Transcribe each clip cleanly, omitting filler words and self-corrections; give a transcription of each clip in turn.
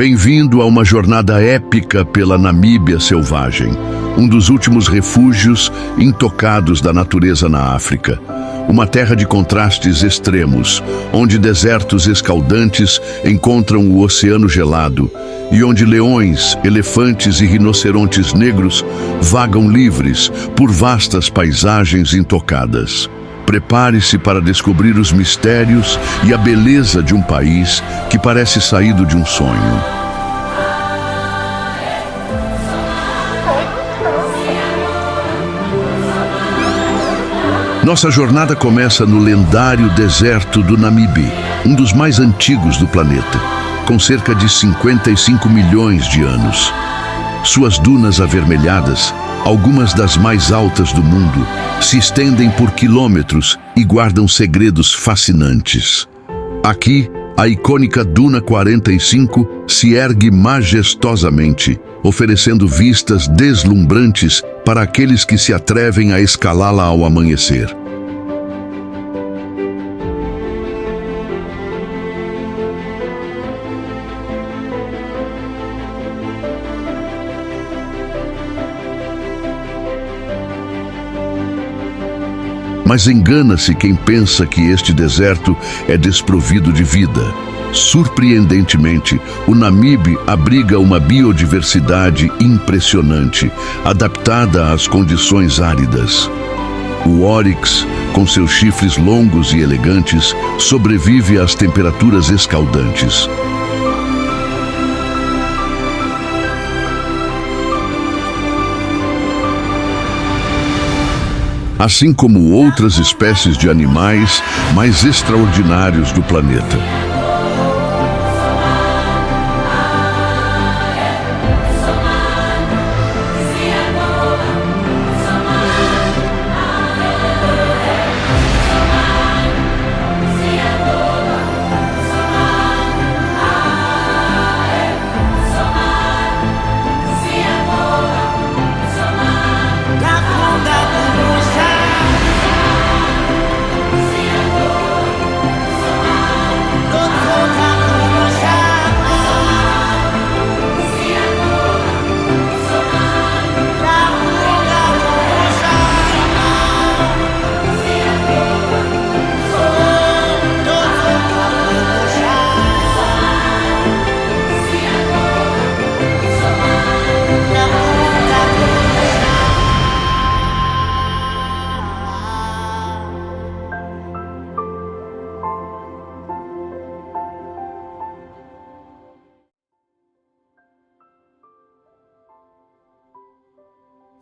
Bem-vindo a uma jornada épica pela Namíbia selvagem, um dos últimos refúgios intocados da natureza na África. Uma terra de contrastes extremos, onde desertos escaldantes encontram o oceano gelado e onde leões, elefantes e rinocerontes negros vagam livres por vastas paisagens intocadas. Prepare-se para descobrir os mistérios e a beleza de um país que parece saído de um sonho. Nossa jornada começa no lendário deserto do Namibe, um dos mais antigos do planeta, com cerca de 55 milhões de anos. Suas dunas avermelhadas, algumas das mais altas do mundo, se estendem por quilômetros e guardam segredos fascinantes. Aqui, a icônica Duna 45 se ergue majestosamente, oferecendo vistas deslumbrantes para aqueles que se atrevem a escalá-la ao amanhecer. Mas engana-se quem pensa que este deserto é desprovido de vida. Surpreendentemente, o Namibe abriga uma biodiversidade impressionante, adaptada às condições áridas. O Oryx, com seus chifres longos e elegantes, sobrevive às temperaturas escaldantes. Assim como outras espécies de animais mais extraordinários do planeta.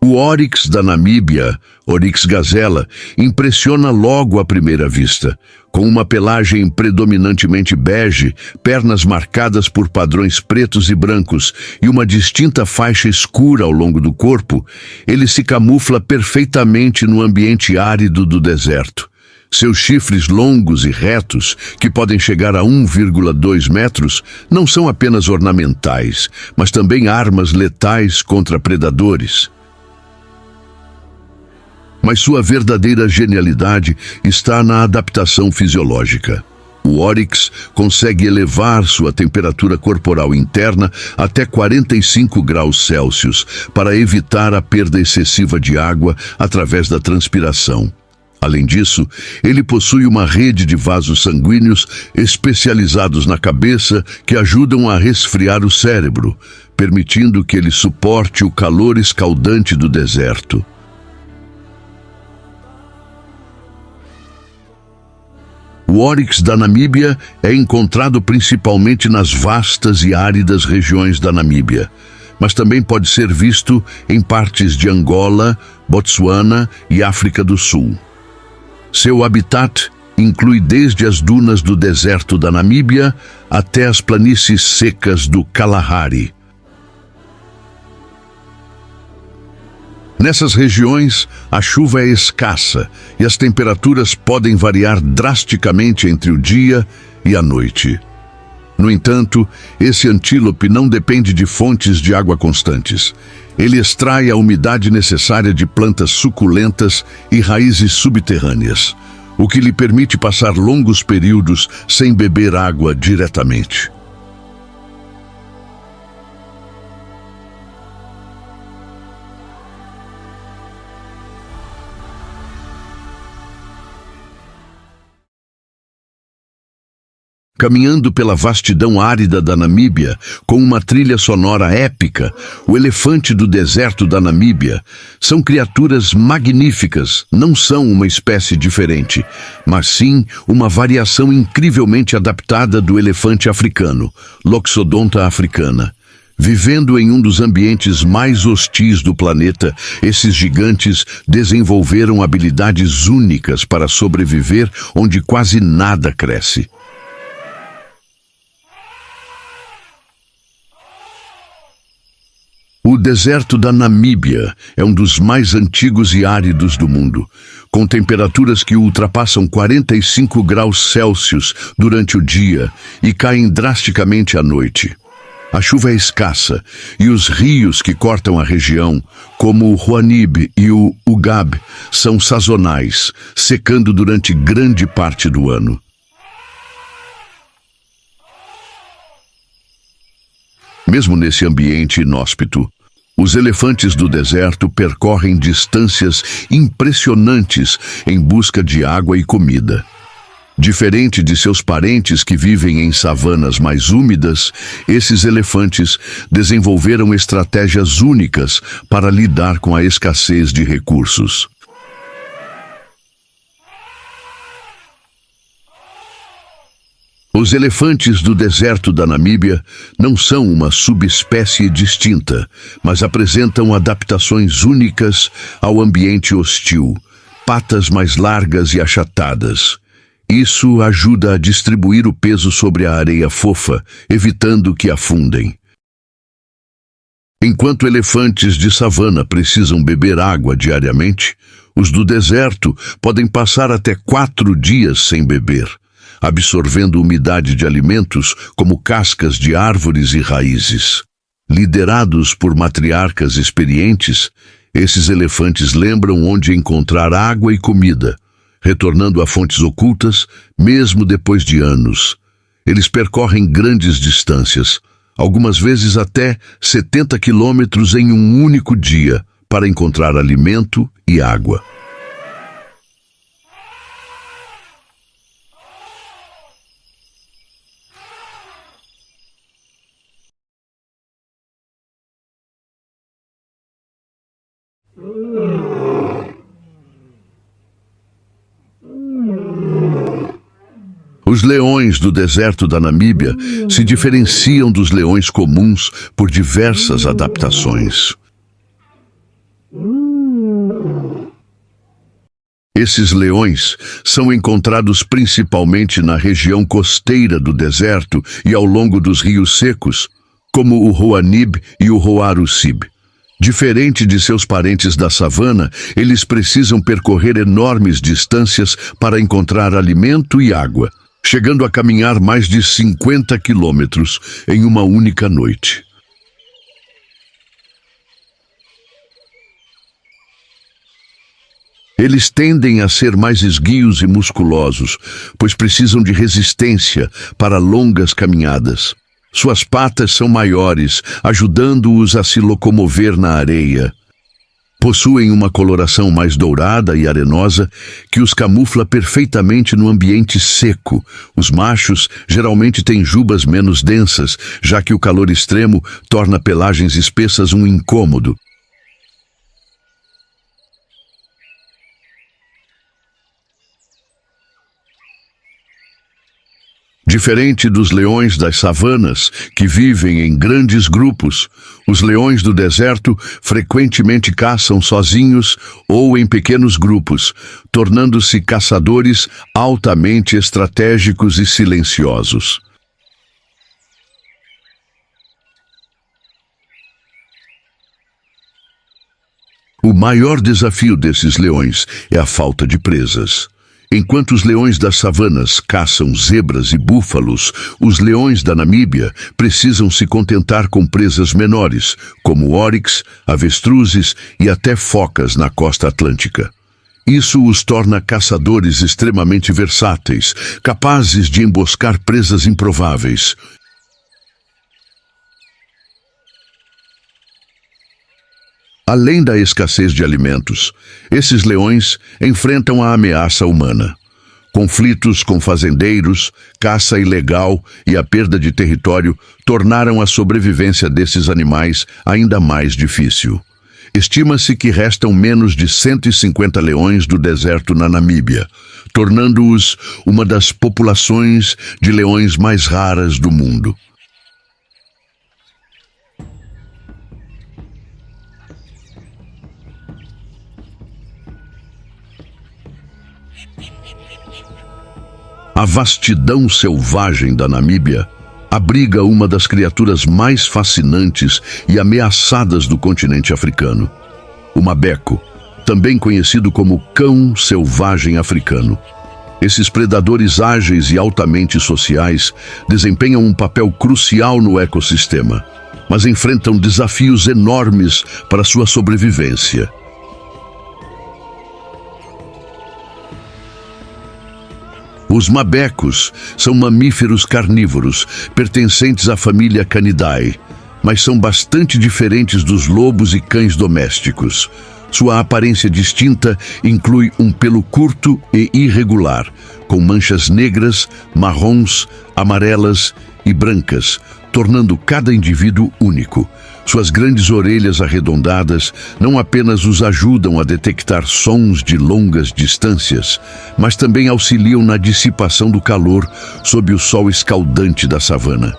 O Oryx da Namíbia, Oryx gazella, impressiona logo à primeira vista. Com uma pelagem predominantemente bege, pernas marcadas por padrões pretos e brancos e uma distinta faixa escura ao longo do corpo, ele se camufla perfeitamente no ambiente árido do deserto. Seus chifres longos e retos, que podem chegar a 1,2 metros, não são apenas ornamentais, mas também armas letais contra predadores. Mas sua verdadeira genialidade está na adaptação fisiológica. O Oryx consegue elevar sua temperatura corporal interna até 45 graus Celsius para evitar a perda excessiva de água através da transpiração. Além disso, ele possui uma rede de vasos sanguíneos especializados na cabeça que ajudam a resfriar o cérebro, permitindo que ele suporte o calor escaldante do deserto. O Oryx da Namíbia é encontrado principalmente nas vastas e áridas regiões da Namíbia, mas também pode ser visto em partes de Angola, Botsuana e África do Sul. Seu habitat inclui desde as dunas do deserto da Namíbia até as planícies secas do Kalahari. Nessas regiões, a chuva é escassa e as temperaturas podem variar drasticamente entre o dia e a noite. No entanto, esse antílope não depende de fontes de água constantes. Ele extrai a umidade necessária de plantas suculentas e raízes subterrâneas, o que lhe permite passar longos períodos sem beber água diretamente. Caminhando pela vastidão árida da Namíbia, com uma trilha sonora épica, o elefante do deserto da Namíbia são criaturas magníficas, não são uma espécie diferente, mas sim uma variação incrivelmente adaptada do elefante africano, Loxodonta africana. Vivendo em um dos ambientes mais hostis do planeta, esses gigantes desenvolveram habilidades únicas para sobreviver onde quase nada cresce. O deserto da Namíbia é um dos mais antigos e áridos do mundo, com temperaturas que ultrapassam 45 graus Celsius durante o dia e caem drasticamente à noite. A chuva é escassa e os rios que cortam a região, como o Ruanib e o Ugab, são sazonais, secando durante grande parte do ano. Mesmo nesse ambiente inóspito, os elefantes do deserto percorrem distâncias impressionantes em busca de água e comida. Diferente de seus parentes que vivem em savanas mais úmidas, esses elefantes desenvolveram estratégias únicas para lidar com a escassez de recursos. Os elefantes do deserto da Namíbia não são uma subespécie distinta, mas apresentam adaptações únicas ao ambiente hostil, patas mais largas e achatadas. Isso ajuda a distribuir o peso sobre a areia fofa, evitando que afundem. Enquanto elefantes de savana precisam beber água diariamente, os do deserto podem passar até 4 dias sem beber, absorvendo umidade de alimentos como cascas de árvores e raízes. Liderados por matriarcas experientes, esses elefantes lembram onde encontrar água e comida, retornando a fontes ocultas mesmo depois de anos. Eles percorrem grandes distâncias, algumas vezes até 70 quilômetros em um único dia, para encontrar alimento e água. Os leões do deserto da Namíbia se diferenciam dos leões comuns por diversas adaptações. Esses leões são encontrados principalmente na região costeira do deserto e ao longo dos rios secos, como o Ruanib e o Roarusib. Diferente de seus parentes da savana, eles precisam percorrer enormes distâncias para encontrar alimento e água, chegando a caminhar mais de 50 quilômetros em uma única noite. Eles tendem a ser mais esguios e musculosos, pois precisam de resistência para longas caminhadas. Suas patas são maiores, ajudando-os a se locomover na areia. Possuem uma coloração mais dourada e arenosa que os camufla perfeitamente no ambiente seco. Os machos geralmente têm jubas menos densas, já que o calor extremo torna pelagens espessas um incômodo. Diferente dos leões das savanas, que vivem em grandes grupos, os leões do deserto frequentemente caçam sozinhos ou em pequenos grupos, tornando-se caçadores altamente estratégicos e silenciosos. O maior desafio desses leões é a falta de presas. Enquanto os leões das savanas caçam zebras e búfalos, os leões da Namíbia precisam se contentar com presas menores, como oryx, avestruzes e até focas na costa atlântica. Isso os torna caçadores extremamente versáteis, capazes de emboscar presas improváveis. Além da escassez de alimentos, esses leões enfrentam a ameaça humana. Conflitos com fazendeiros, caça ilegal e a perda de território tornaram a sobrevivência desses animais ainda mais difícil. Estima-se que restam menos de 150 leões do deserto na Namíbia, tornando-os uma das populações de leões mais raras do mundo. A vastidão selvagem da Namíbia abriga uma das criaturas mais fascinantes e ameaçadas do continente africano, o mabeco, também conhecido como cão selvagem africano. Esses predadores ágeis e altamente sociais desempenham um papel crucial no ecossistema, mas enfrentam desafios enormes para sua sobrevivência. Os mabecos são mamíferos carnívoros, pertencentes à família Canidae, mas são bastante diferentes dos lobos e cães domésticos. Sua aparência distinta inclui um pelo curto e irregular, com manchas negras, marrons, amarelas e brancas, tornando cada indivíduo único. Suas grandes orelhas arredondadas não apenas os ajudam a detectar sons de longas distâncias, mas também auxiliam na dissipação do calor sob o sol escaldante da savana.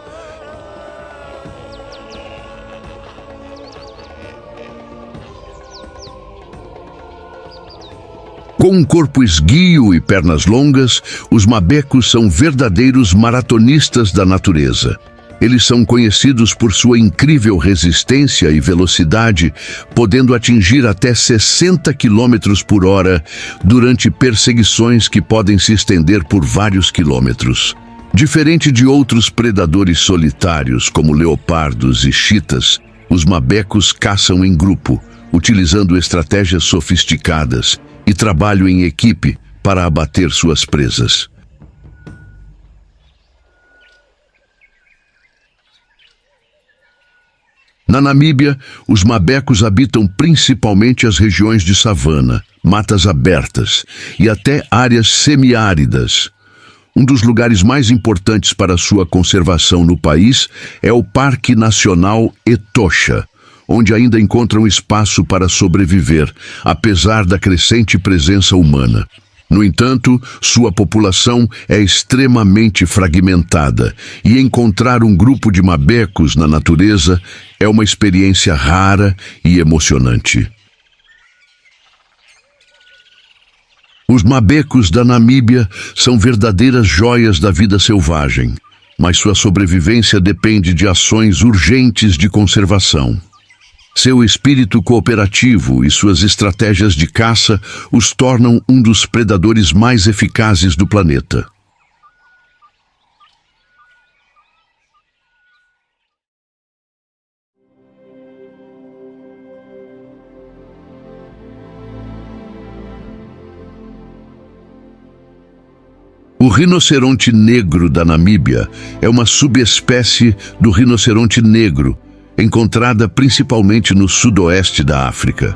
Com um corpo esguio e pernas longas, os mabecos são verdadeiros maratonistas da natureza. Eles são conhecidos por sua incrível resistência e velocidade, podendo atingir até 60 km por hora durante perseguições que podem se estender por vários quilômetros. Diferente de outros predadores solitários, como leopardos e chitas, os mabecos caçam em grupo, utilizando estratégias sofisticadas e trabalham em equipe para abater suas presas. Na Namíbia, os mabecos habitam principalmente as regiões de savana, matas abertas e até áreas semiáridas. Um dos lugares mais importantes para sua conservação no país é o Parque Nacional Etosha, onde ainda encontram espaço para sobreviver, apesar da crescente presença humana. No entanto, sua população é extremamente fragmentada e encontrar um grupo de mabecos na natureza é uma experiência rara e emocionante. Os mabecos da Namíbia são verdadeiras joias da vida selvagem, mas sua sobrevivência depende de ações urgentes de conservação. Seu espírito cooperativo e suas estratégias de caça os tornam um dos predadores mais eficazes do planeta. O rinoceronte negro da Namíbia é uma subespécie do rinoceronte negro, encontrada principalmente no sudoeste da África.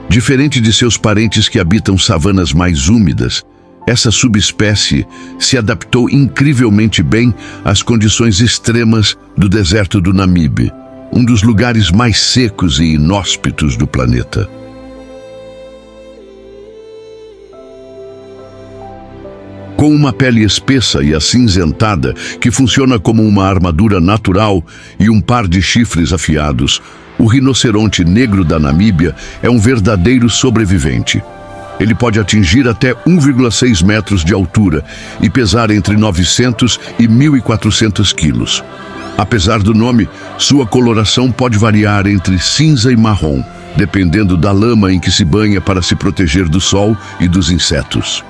Diferente de seus parentes que habitam savanas mais úmidas, essa subespécie se adaptou incrivelmente bem às condições extremas do deserto do Namibe, um dos lugares mais secos e inóspitos do planeta. Com uma pele espessa e acinzentada, que funciona como uma armadura natural e um par de chifres afiados, o rinoceronte negro da Namíbia é um verdadeiro sobrevivente. Ele pode atingir até 1,6 metros de altura e pesar entre 900 e 1.400 quilos. Apesar do nome, sua coloração pode variar entre cinza e marrom, dependendo da lama em que se banha para se proteger do sol e dos insetos.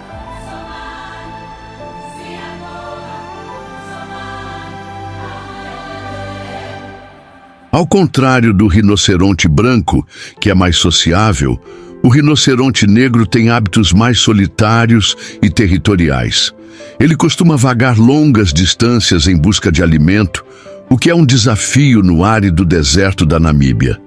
Ao contrário do rinoceronte branco, que é mais sociável, o rinoceronte negro tem hábitos mais solitários e territoriais. Ele costuma vagar longas distâncias em busca de alimento, o que é um desafio no árido deserto da Namíbia.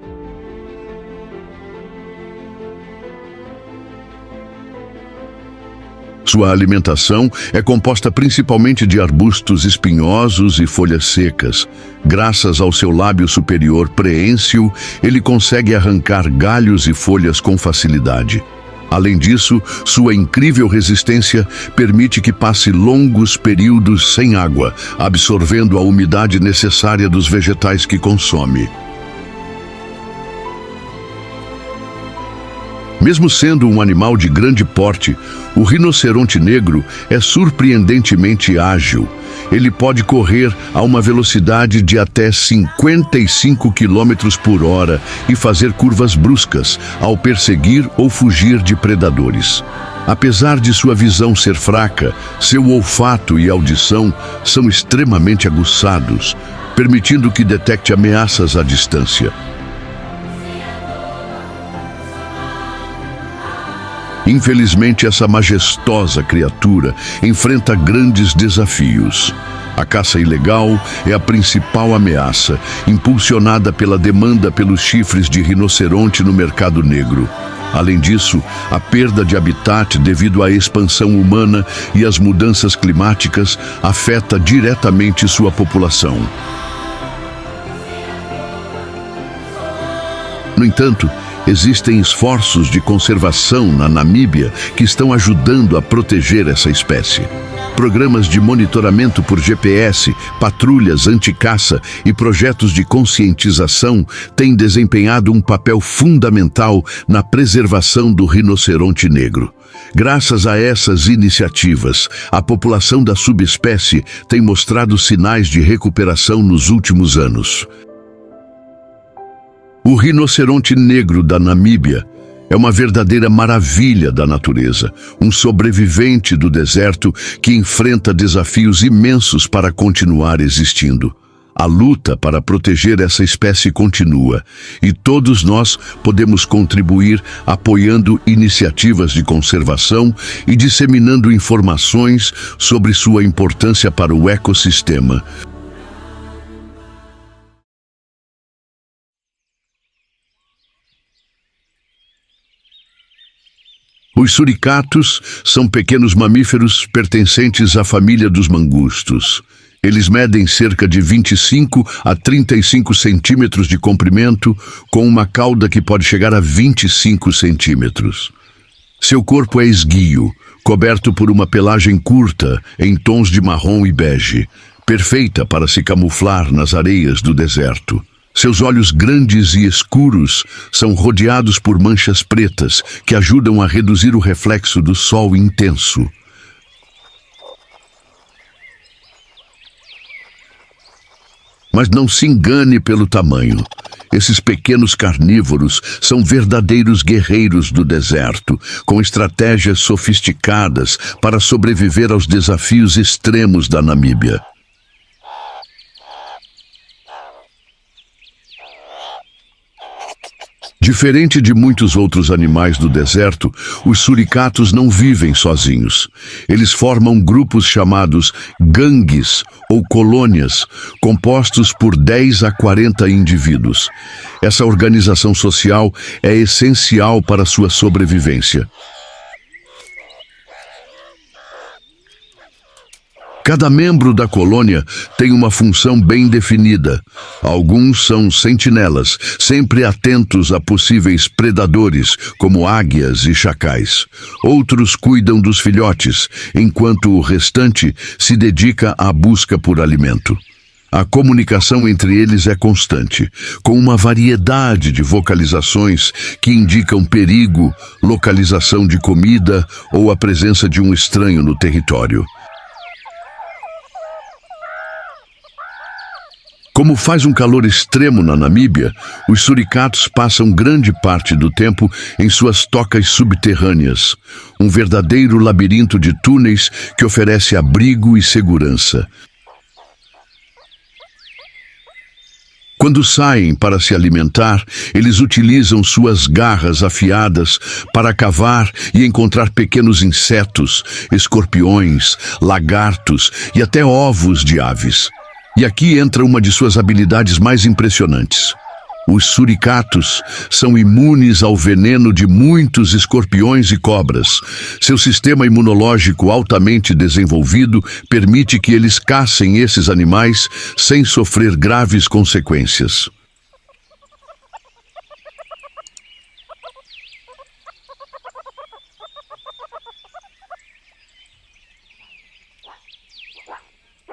Sua alimentação é composta principalmente de arbustos espinhosos e folhas secas. Graças ao seu lábio superior preênsil, ele consegue arrancar galhos e folhas com facilidade. Além disso, sua incrível resistência permite que passe longos períodos sem água, absorvendo a umidade necessária dos vegetais que consome. Mesmo sendo um animal de grande porte, o rinoceronte negro é surpreendentemente ágil. Ele pode correr a uma velocidade de até 55 km por hora e fazer curvas bruscas ao perseguir ou fugir de predadores. Apesar de sua visão ser fraca, seu olfato e audição são extremamente aguçados, permitindo que detecte ameaças à distância. Infelizmente, essa majestosa criatura enfrenta grandes desafios. A caça ilegal é a principal ameaça, impulsionada pela demanda pelos chifres de rinoceronte no mercado negro. Além disso, a perda de habitat devido à expansão humana e às mudanças climáticas afeta diretamente sua população. No entanto, existem esforços de conservação na Namíbia que estão ajudando a proteger essa espécie. Programas de monitoramento por GPS, patrulhas anti-caça e projetos de conscientização têm desempenhado um papel fundamental na preservação do rinoceronte negro. Graças a essas iniciativas, a população da subespécie tem mostrado sinais de recuperação nos últimos anos. O rinoceronte negro da Namíbia é uma verdadeira maravilha da natureza, um sobrevivente do deserto que enfrenta desafios imensos para continuar existindo. A luta para proteger essa espécie continua, e todos nós podemos contribuir apoiando iniciativas de conservação e disseminando informações sobre sua importância para o ecossistema. Os suricatos são pequenos mamíferos pertencentes à família dos mangustos. Eles medem cerca de 25 a 35 centímetros de comprimento, com uma cauda que pode chegar a 25 centímetros. Seu corpo é esguio, coberto por uma pelagem curta em tons de marrom e bege, perfeita para se camuflar nas areias do deserto. Seus olhos grandes e escuros são rodeados por manchas pretas que ajudam a reduzir o reflexo do sol intenso. Mas não se engane pelo tamanho. Esses pequenos carnívoros são verdadeiros guerreiros do deserto, com estratégias sofisticadas para sobreviver aos desafios extremos da Namíbia. Diferente de muitos outros animais do deserto, os suricatos não vivem sozinhos. Eles formam grupos chamados gangues ou colônias, compostos por 10 a 40 indivíduos. Essa organização social é essencial para sua sobrevivência. Cada membro da colônia tem uma função bem definida. Alguns são sentinelas, sempre atentos a possíveis predadores, como águias e chacais. Outros cuidam dos filhotes, enquanto o restante se dedica à busca por alimento. A comunicação entre eles é constante, com uma variedade de vocalizações que indicam perigo, localização de comida ou a presença de um estranho no território. Como faz um calor extremo na Namíbia, os suricatos passam grande parte do tempo em suas tocas subterrâneas, um verdadeiro labirinto de túneis que oferece abrigo e segurança. Quando saem para se alimentar, eles utilizam suas garras afiadas para cavar e encontrar pequenos insetos, escorpiões, lagartos e até ovos de aves. E aqui entra uma de suas habilidades mais impressionantes. Os suricatos são imunes ao veneno de muitos escorpiões e cobras. Seu sistema imunológico altamente desenvolvido permite que eles caçem esses animais sem sofrer graves consequências.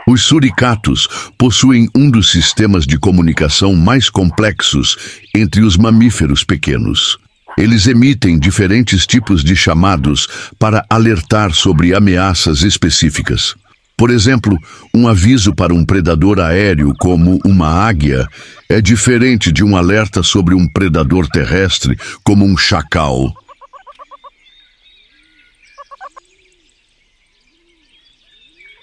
Os suricatos possuem um dos sistemas de comunicação mais complexos entre os mamíferos pequenos. Eles emitem diferentes tipos de chamados para alertar sobre ameaças específicas. Por exemplo, um aviso para um predador aéreo como uma águia é diferente de um alerta sobre um predador terrestre como um chacal.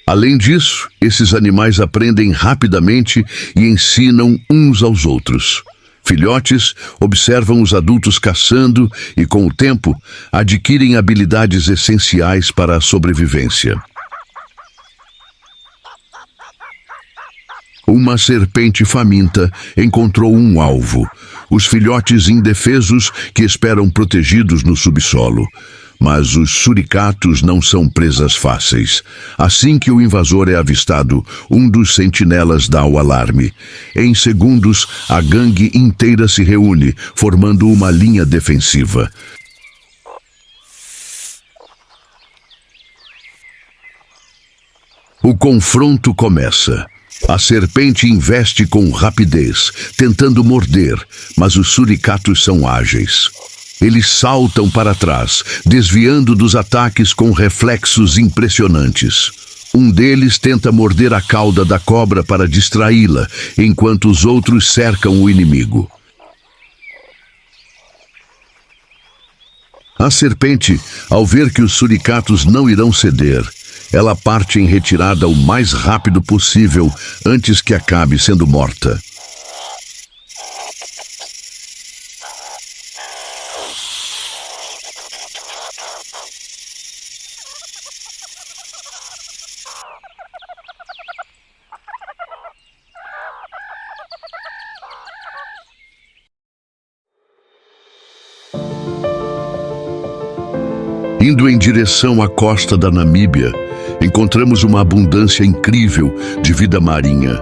Além disso, esses animais aprendem rapidamente e ensinam uns aos outros. Filhotes observam os adultos caçando e, com o tempo, adquirem habilidades essenciais para a sobrevivência. Uma serpente faminta encontrou um alvo, os filhotes indefesos que esperam protegidos no subsolo. Mas os suricatos não são presas fáceis. Assim que o invasor é avistado, um dos sentinelas dá o alarme. Em segundos, a gangue inteira se reúne, formando uma linha defensiva. O confronto começa. A serpente investe com rapidez, tentando morder, mas os suricatos são ágeis. Eles saltam para trás, desviando dos ataques com reflexos impressionantes. Um deles tenta morder a cauda da cobra para distraí-la, enquanto os outros cercam o inimigo. A serpente, ao ver que os suricatos não irão ceder, ela parte em retirada o mais rápido possível antes que acabe sendo morta. Indo em direção à costa da Namíbia, encontramos uma abundância incrível de vida marinha.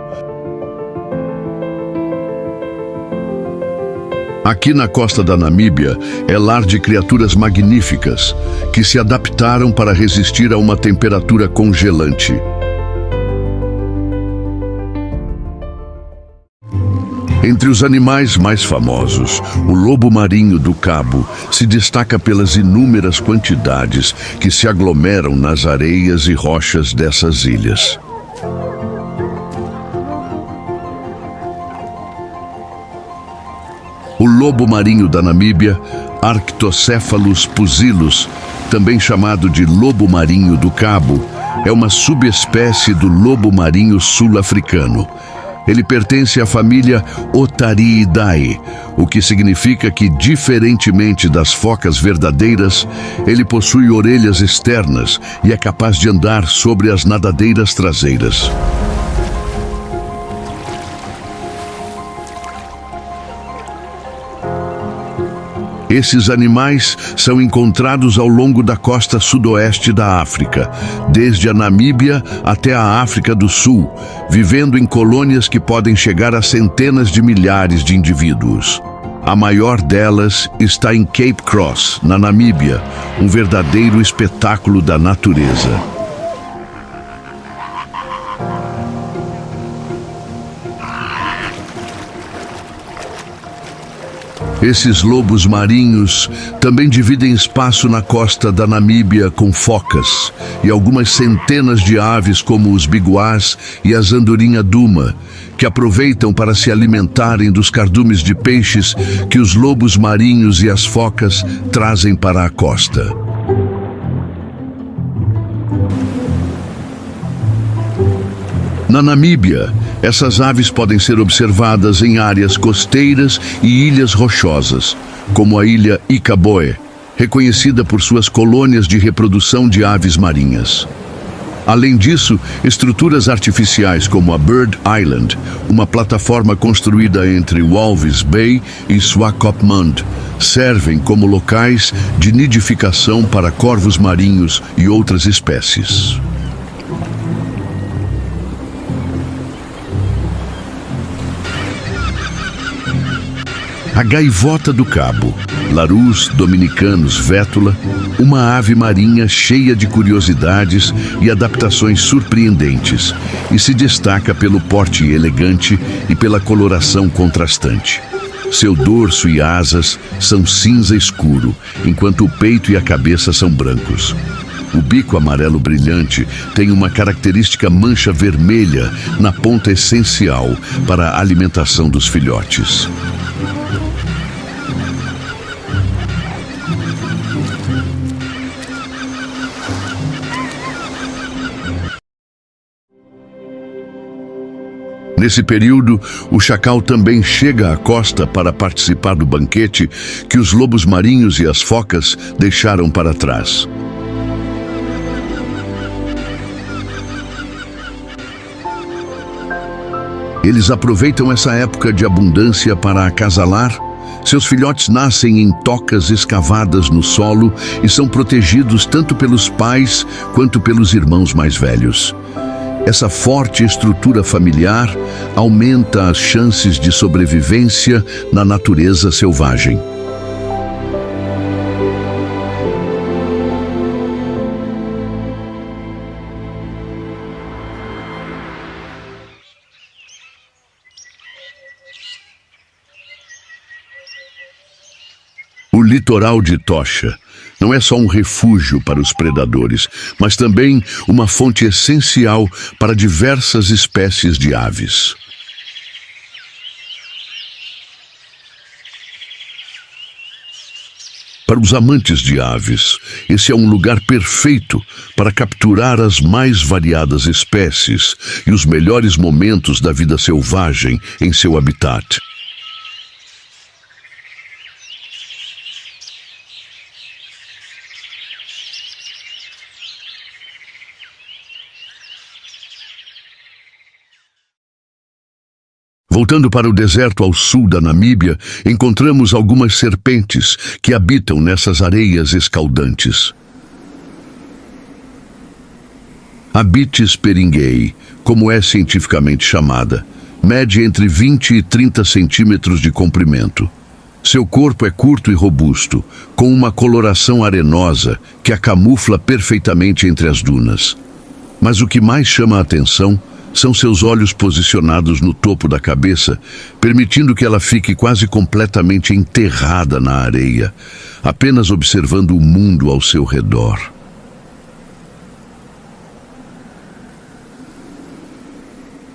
Aqui na costa da Namíbia é lar de criaturas magníficas que se adaptaram para resistir a uma temperatura congelante. Entre os animais mais famosos, o lobo marinho do Cabo se destaca pelas inúmeras quantidades que se aglomeram nas areias e rochas dessas ilhas. O lobo marinho da Namíbia, Arctocephalus pusillus, também chamado de lobo marinho do Cabo, é uma subespécie do lobo marinho sul-africano. Ele pertence à família Otariidae, o que significa que, diferentemente das focas verdadeiras, ele possui orelhas externas e é capaz de andar sobre as nadadeiras traseiras. Esses animais são encontrados ao longo da costa sudoeste da África, desde a Namíbia até a África do Sul, vivendo em colônias que podem chegar a centenas de milhares de indivíduos. A maior delas está em Cape Cross, na Namíbia, um verdadeiro espetáculo da natureza. Esses lobos marinhos também dividem espaço na costa da Namíbia com focas e algumas centenas de aves como os biguás e as andorinha-duma, que aproveitam para se alimentarem dos cardumes de peixes que os lobos marinhos e as focas trazem para a costa. Na Namíbia, essas aves podem ser observadas em áreas costeiras e ilhas rochosas, como a ilha Ikaboe, reconhecida por suas colônias de reprodução de aves marinhas. Além disso, estruturas artificiais como a Bird Island, uma plataforma construída entre Walvis Bay e Swakopmund, servem como locais de nidificação para corvos marinhos e outras espécies. A gaivota do cabo, Larus dominicanus vetula, uma ave marinha cheia de curiosidades e adaptações surpreendentes, e se destaca pelo porte elegante e pela coloração contrastante. Seu dorso e asas são cinza escuro, enquanto o peito e a cabeça são brancos. O bico amarelo brilhante tem uma característica mancha vermelha na ponta essencial para a alimentação dos filhotes. Nesse período, o chacal também chega à costa para participar do banquete que os lobos marinhos e as focas deixaram para trás. Eles aproveitam essa época de abundância para acasalar. Seus filhotes nascem em tocas escavadas no solo e são protegidos tanto pelos pais quanto pelos irmãos mais velhos. Essa forte estrutura familiar aumenta as chances de sobrevivência na natureza selvagem. O litoral de Tocha não é só um refúgio para os predadores, mas também uma fonte essencial para diversas espécies de aves. Para os amantes de aves, esse é um lugar perfeito para capturar as mais variadas espécies e os melhores momentos da vida selvagem em seu habitat. Voltando para o deserto ao sul da Namíbia, encontramos algumas serpentes que habitam nessas areias escaldantes. A Bitis peringuei, como é cientificamente chamada, mede entre 20 e 30 centímetros de comprimento. Seu corpo é curto e robusto, com uma coloração arenosa que a camufla perfeitamente entre as dunas. Mas o que mais chama a atenção são seus olhos posicionados no topo da cabeça, permitindo que ela fique quase completamente enterrada na areia, apenas observando o mundo ao seu redor.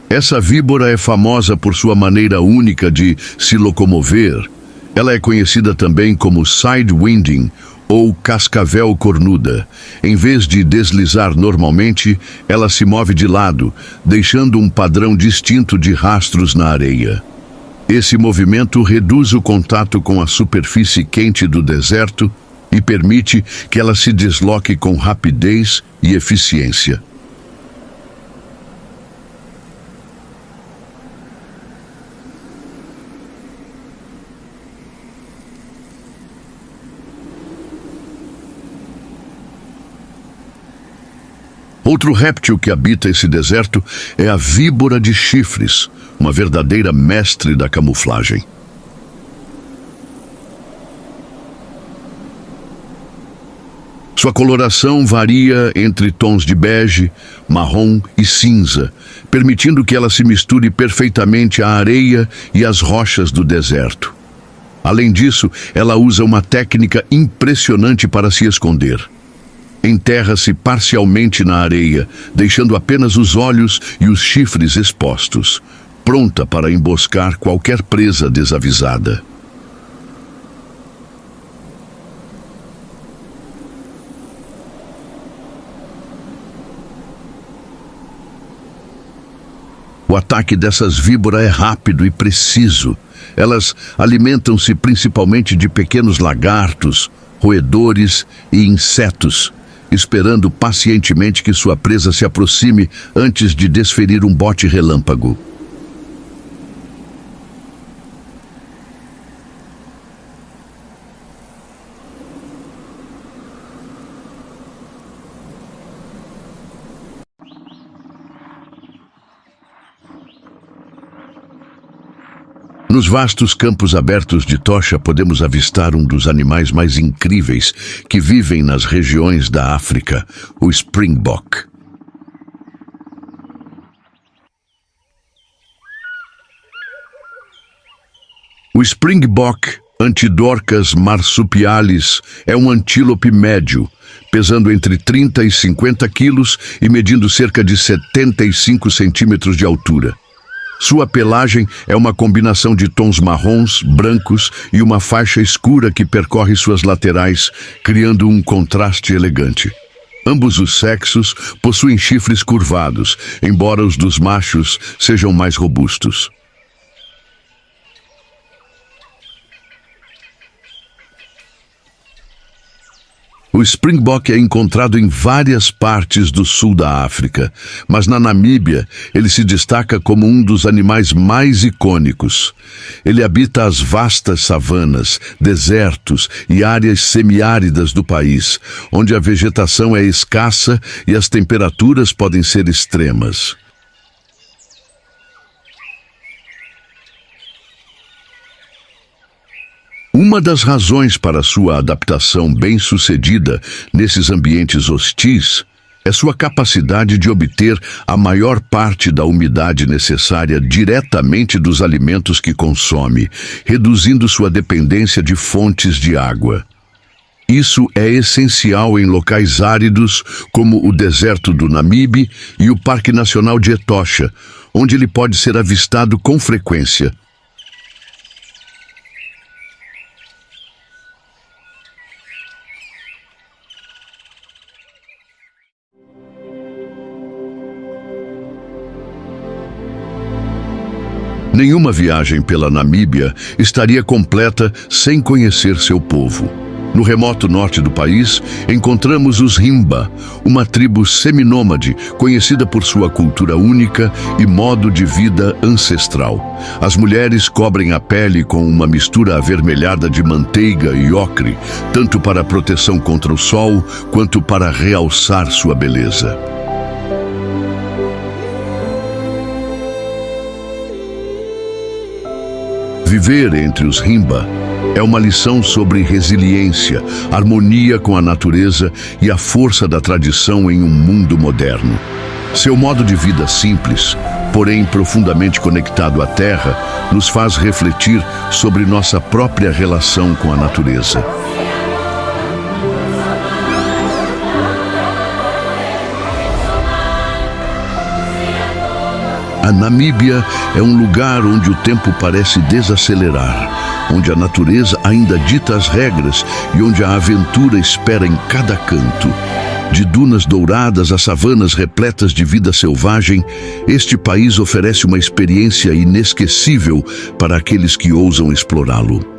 Essa víbora é famosa por sua maneira única de se locomover. Ela é conhecida também como sidewinding, ou cascavel cornuda. Em vez de deslizar normalmente, ela se move de lado, deixando um padrão distinto de rastros na areia. Esse movimento reduz o contato com a superfície quente do deserto e permite que ela se desloque com rapidez e eficiência. Outro réptil que habita esse deserto é a víbora de chifres, uma verdadeira mestre da camuflagem. Sua coloração varia entre tons de bege, marrom e cinza, permitindo que ela se misture perfeitamente à areia e às rochas do deserto. Além disso, ela usa uma técnica impressionante para se esconder. Enterra-se parcialmente na areia, deixando apenas os olhos e os chifres expostos, pronta para emboscar qualquer presa desavisada. O ataque dessas víboras é rápido e preciso. Elas alimentam-se principalmente de pequenos lagartos, roedores e insetos, esperando pacientemente que sua presa se aproxime antes de desferir um bote relâmpago. Nos vastos campos abertos de tocha podemos avistar um dos animais mais incríveis que vivem nas regiões da África, o Springbok. O Springbok, Antidorcas marsupialis, é um antílope médio, pesando entre 30 e 50 quilos e medindo cerca de 75 centímetros de altura. Sua pelagem é uma combinação de tons marrons, brancos e uma faixa escura que percorre suas laterais, criando um contraste elegante. Ambos os sexos possuem chifres curvados, embora os dos machos sejam mais robustos. O Springbok é encontrado em várias partes do sul da África, mas na Namíbia ele se destaca como um dos animais mais icônicos. Ele habita as vastas savanas, desertos e áreas semiáridas do país, onde a vegetação é escassa e as temperaturas podem ser extremas. Uma das razões para sua adaptação bem-sucedida nesses ambientes hostis é sua capacidade de obter a maior parte da umidade necessária diretamente dos alimentos que consome, reduzindo sua dependência de fontes de água. Isso é essencial em locais áridos como o deserto do Namibe e o Parque Nacional de Etosha, onde ele pode ser avistado com frequência. Nenhuma viagem pela Namíbia estaria completa sem conhecer seu povo. No remoto norte do país, encontramos os Himba, uma tribo seminômade conhecida por sua cultura única e modo de vida ancestral. As mulheres cobrem a pele com uma mistura avermelhada de manteiga e ocre, tanto para proteção contra o sol quanto para realçar sua beleza. Viver entre os Himba é uma lição sobre resiliência, harmonia com a natureza e a força da tradição em um mundo moderno. Seu modo de vida simples, porém profundamente conectado à terra, nos faz refletir sobre nossa própria relação com a natureza. A Namíbia é um lugar onde o tempo parece desacelerar, onde a natureza ainda dita as regras e onde a aventura espera em cada canto. De dunas douradas a savanas repletas de vida selvagem, este país oferece uma experiência inesquecível para aqueles que ousam explorá-lo.